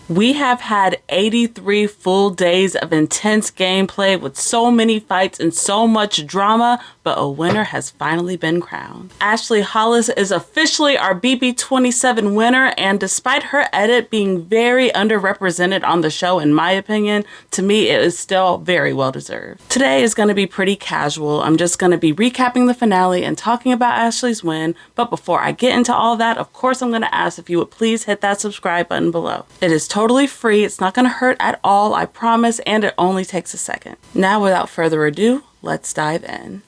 We have had 83 full days of intense gameplay with so many fights and so much drama, but a winner has finally been crowned. Ashley Hollis is officially our BB27 winner, and despite her edit being very underrepresented on the show, in my opinion, to me it is still very well deserved. Today is going to be pretty casual. I'm just going to be recapping the finale and talking about Ashley's win, but before I get into all that, of course I'm going to ask if you would please hit that subscribe button below. It is totally free, it's not going to hurt at all, I promise, and it only takes a second. Now without further ado, let's dive in.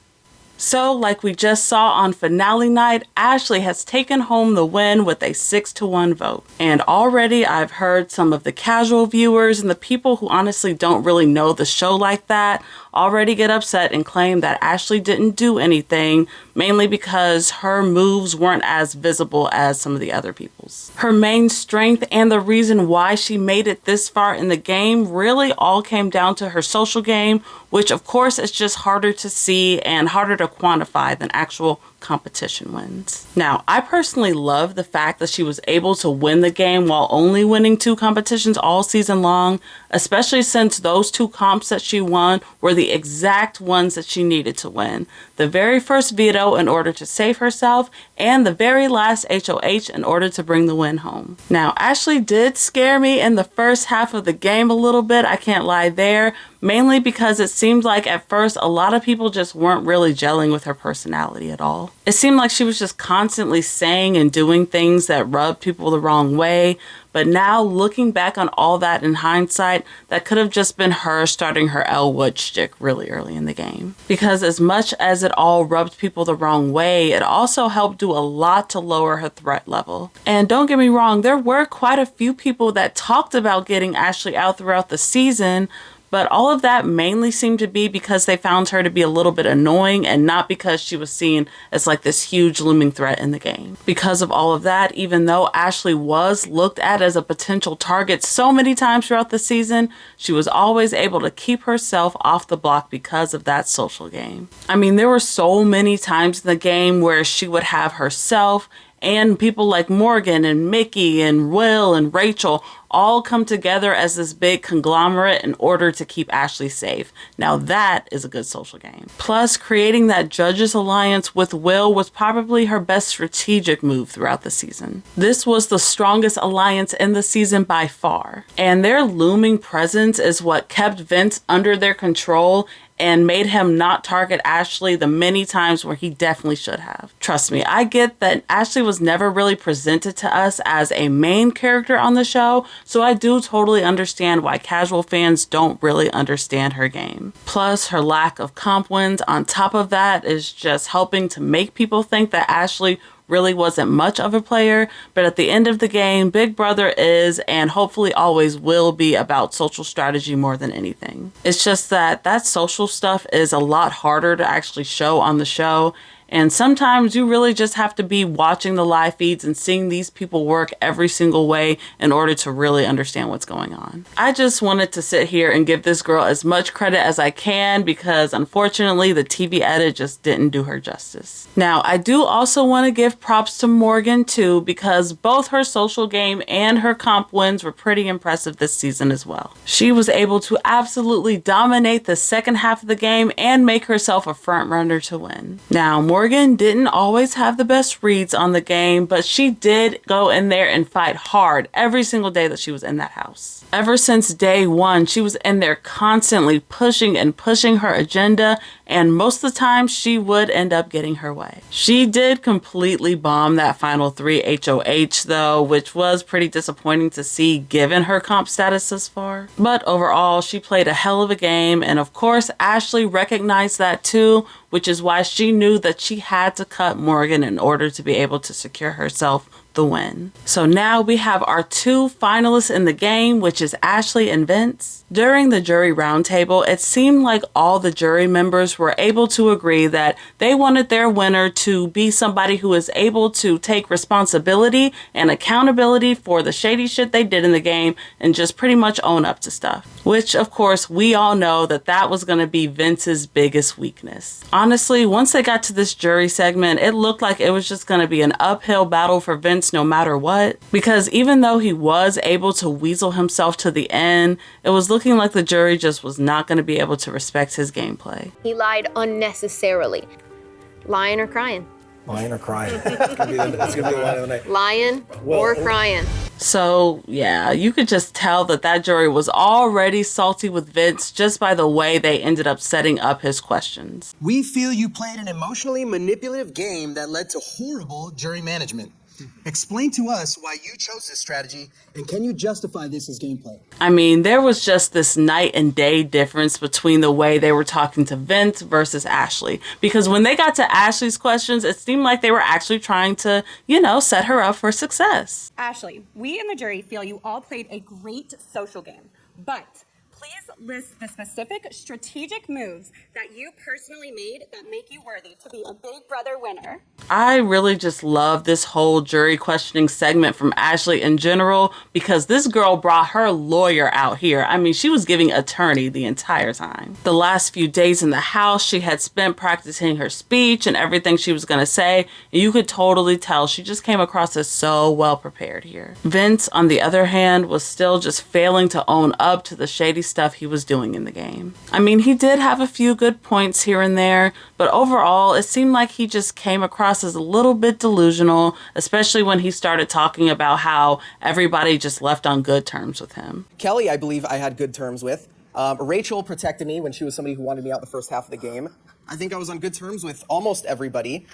So, like we just saw on finale night, Ashley has taken home the win with a 6-1 vote. And already I've heard some of the casual viewers and the people who honestly don't really know the show like that already get upset and claim that Ashley didn't do anything, mainly because her moves weren't as visible as some of the other people's. Her main strength and the reason why she made it this far in the game really all came down to her social game, which of course is just harder to see and harder to quantify than actual competition wins. Now, I personally love the fact that she was able to win the game while only winning 2 competitions all season long, especially since those 2 comps that she won were the exact ones that she needed to win. The very first veto in order to save herself, and the very last HOH in order to bring the win home. Now, Ashley did scare me in the first half of the game a little bit, I can't lie there, mainly because it seemed like at first a lot of people just weren't really gelling with her personality at all. It seemed like she was just constantly saying and doing things that rubbed people the wrong way, but now looking back on all that in hindsight, that could have just been her starting her Elwood shtick really early in the game. Because as much as it all rubbed people the wrong way, it also helped do a lot to lower her threat level. And don't get me wrong, there were quite a few people that talked about getting Ashley out throughout the season, but all of that mainly seemed to be because they found her to be a little bit annoying and not because she was seen as like this huge looming threat in the game. Because of all of that, even though Ashley was looked at as a potential target so many times throughout the season, she was always able to keep herself off the block because of that social game. I mean, there were so many times in the game where she would have herself and people like Morgan and Mickey and Will and Rachel all come together as this big conglomerate in order to keep Ashley safe. Now that is a good social game. Plus, creating that Judges alliance with Will was probably her best strategic move throughout the season. This was the strongest alliance in the season by far, and their looming presence is what kept Vince under their control and made him not target Ashley the many times where he definitely should have. Trust me, I get that Ashley was never really presented to us as a main character on the show, so I do totally understand why casual fans don't really understand her game. Plus, her lack of comp wins on top of that is just helping to make people think that Ashley really wasn't much of a player, but at the end of the game, Big Brother is and hopefully always will be about social strategy more than anything. It's just that that social stuff is a lot harder to actually show on the show, and sometimes you really just have to be watching the live feeds and seeing these people work every single way in order to really understand what's going on. I just wanted to sit here and give this girl as much credit as I can because unfortunately the TV edit just didn't do her justice. Now, I do also want to give props to Morgan too, because both her social game and her comp wins were pretty impressive this season as well. She was able to absolutely dominate the second half of the game and make herself a front runner to win. Now, Morgan didn't always have the best reads on the game, but she did go in there and fight hard every single day that she was in that house. Ever since day one, she was in there constantly pushing and pushing her agenda, and most of the time she would end up getting her way. She did completely bomb that final 3 HOH though, which was pretty disappointing to see given her comp status thus far. But overall, she played a hell of a game, and of course Ashley recognized that too, which is why she knew that she had to cut Morgan in order to be able to secure herself the win. So now we have our 2 finalists in the game, which is Ashley and Vince. During the jury roundtable, it seemed like all the jury members were able to agree that they wanted their winner to be somebody who is able to take responsibility and accountability for the shady shit they did in the game and just pretty much own up to stuff. Which, of course, we all know that that was going to be Vince's biggest weakness. Honestly, once they got to this jury segment, it looked like it was just going to be an uphill battle for Vince Vince no matter what. Because even though he was able to weasel himself to the end, it was looking like the jury just was not going to be able to respect his gameplay. He lied unnecessarily. Lying or crying? Lying or crying. That's gonna be the line of the night. Lying or crying. So, yeah, you could just tell that jury was already salty with Vince just by the way they ended up setting up his questions. We feel you played an emotionally manipulative game that led to horrible jury management. Explain to us why you chose this strategy, and can you justify this as gameplay? I mean, there was just this night and day difference between the way they were talking to Vince versus Ashley. Because when they got to Ashley's questions, it seemed like they were actually trying to, set her up for success. Ashley, we in the jury feel you all played a great social game, but please list the specific strategic moves that you personally made that make you worthy to be a Big Brother winner. I really just love this whole jury questioning segment from Ashley in general because this girl brought her lawyer out here. I mean, she was giving attorney the entire time. The last few days in the house, she had spent practicing her speech and everything she was going to say. And you could totally tell she just came across as so well prepared here. Vince, on the other hand, was still just failing to own up to the shady stuff he was doing in the game. I mean, he did have a few good points here and there, but overall, it seemed like he just came across as a little bit delusional, especially when he started talking about how everybody just left on good terms with him. Kelley, I believe I had good terms with. Rachel protected me when she was somebody who wanted me out the first half of the game. I think I was on good terms with almost everybody.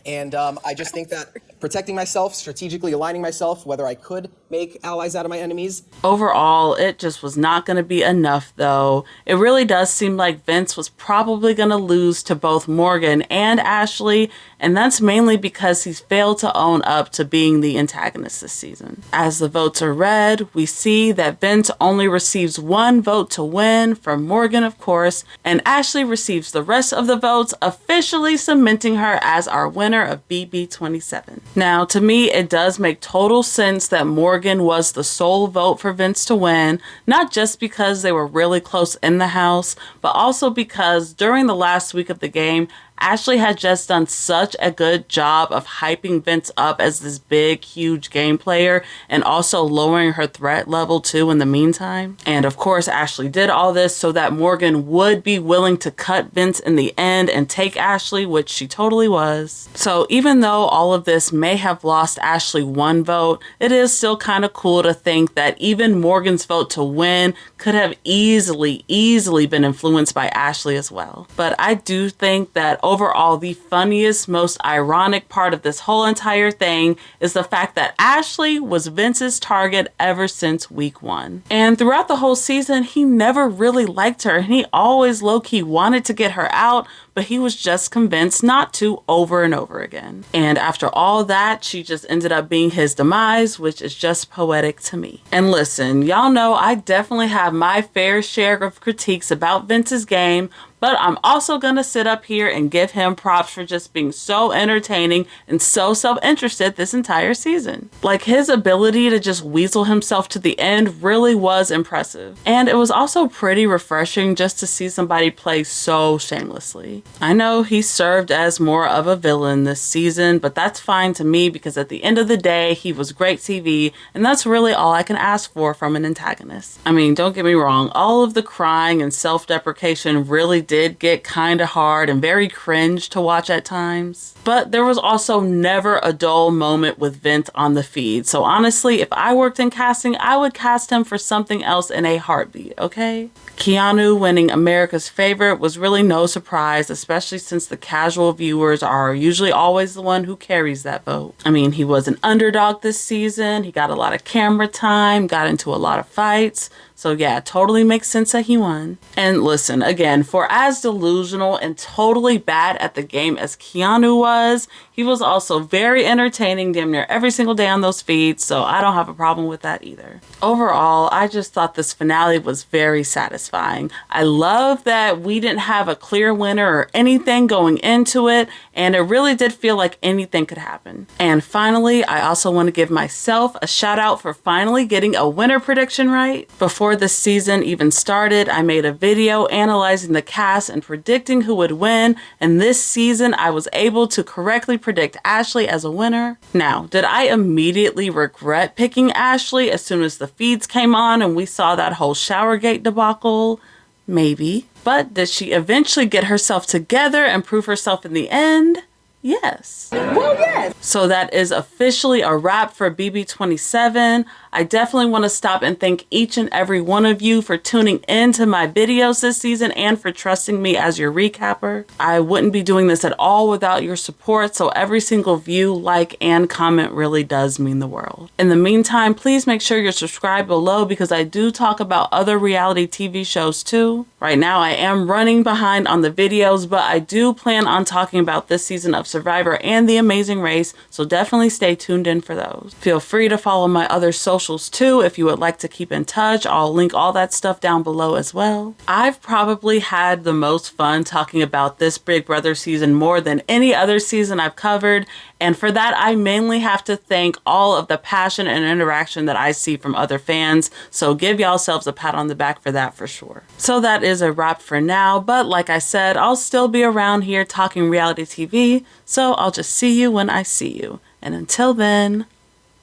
And I just think that protecting myself, strategically aligning myself, whether I could make allies out of my enemies. Overall, it just was not going to be enough, though. It really does seem like Vince was probably going to lose to both Morgan and Ashley, and that's mainly because he's failed to own up to being the antagonist this season. As the votes are read, we see that Vince only receives one vote to win from Morgan, of course, and Ashley receives the rest of the votes, officially cementing her as our winner of BB27. Now, to me, it does make total sense that Morgan was the sole vote for Vince to win, not just because they were really close in the house, but also because during the last week of the game, Ashley had just done such a good job of hyping Vince up as this big, huge game player and also lowering her threat level too in the meantime. And of course, Ashley did all this so that Morgan would be willing to cut Vince in the end and take Ashley, which she totally was. So even though all of this may have lost Ashley one vote, it is still kind of cool to think that even Morgan's vote to win could have easily been influenced by Ashley as well. But I do think that overall, the funniest, most ironic part of this whole entire thing is the fact that Ashley was Vince's target ever since week 1. And throughout the whole season, he never really liked her, and he always low-key wanted to get her out, but he was just convinced not to over and over again. And after all that, she just ended up being his demise, which is just poetic to me. And listen, y'all know I definitely have my fair share of critiques about Vince's game, but I'm also gonna sit up here and give him props for just being so entertaining and so self-interested this entire season. Like, his ability to just weasel himself to the end really was impressive. And it was also pretty refreshing just to see somebody play so shamelessly. I know he served as more of a villain this season, but that's fine to me because at the end of the day, he was great TV, and that's really all I can ask for from an antagonist. I mean, don't get me wrong, all of the crying and self-deprecation really did get kind of hard and very cringe to watch at times. But there was also never a dull moment with Vince on the feed. So honestly, if I worked in casting, I would cast him for something else in a heartbeat, okay? Keanu winning America's Favorite was really no surprise, especially since the casual viewers are usually always the one who carries that vote. I mean, he was an underdog this season. He got a lot of camera time, got into a lot of fights. So yeah, it totally makes sense that he won. And listen, again, for as delusional and totally bad at the game as Keanu was, he was also very entertaining damn near every single day on those feeds, so I don't have a problem with that either. Overall, I just thought this finale was very satisfying. I love that we didn't have a clear winner or anything going into it, and it really did feel like anything could happen. And finally, I also want to give myself a shout out for finally getting a winner prediction right. Before this season even started, I made a video analyzing the cast class in predicting who would win, and this season I was able to correctly predict Ashley as a winner. Now, did I immediately regret picking Ashley as soon as the feeds came on and we saw that whole Showergate debacle? Maybe. But did she eventually get herself together and prove herself in the end? Yes. Well, yes. So that is officially a wrap for BB27. I definitely want to stop and thank each and every one of you for tuning into my videos this season and for trusting me as your recapper. I wouldn't be doing this at all without your support, so every single view, like, and comment really does mean the world. In the meantime, please make sure you're subscribed below because I do talk about other reality TV shows too. Right now I am running behind on the videos, but I do plan on talking about this season of Survivor and The Amazing Race, so definitely stay tuned in for those. Feel free to follow my other socials too if you would like to keep in touch. I'll link all that stuff down below as well. I've probably had the most fun talking about this Big Brother season more than any other season I've covered, and for that I mainly have to thank all of the passion and interaction that I see from other fans, so give yourselves a pat on the back for that for sure. So that is a wrap for now, but like I said, I'll still be around here talking reality TV, so I'll just see you when I see you. And until then,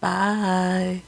bye.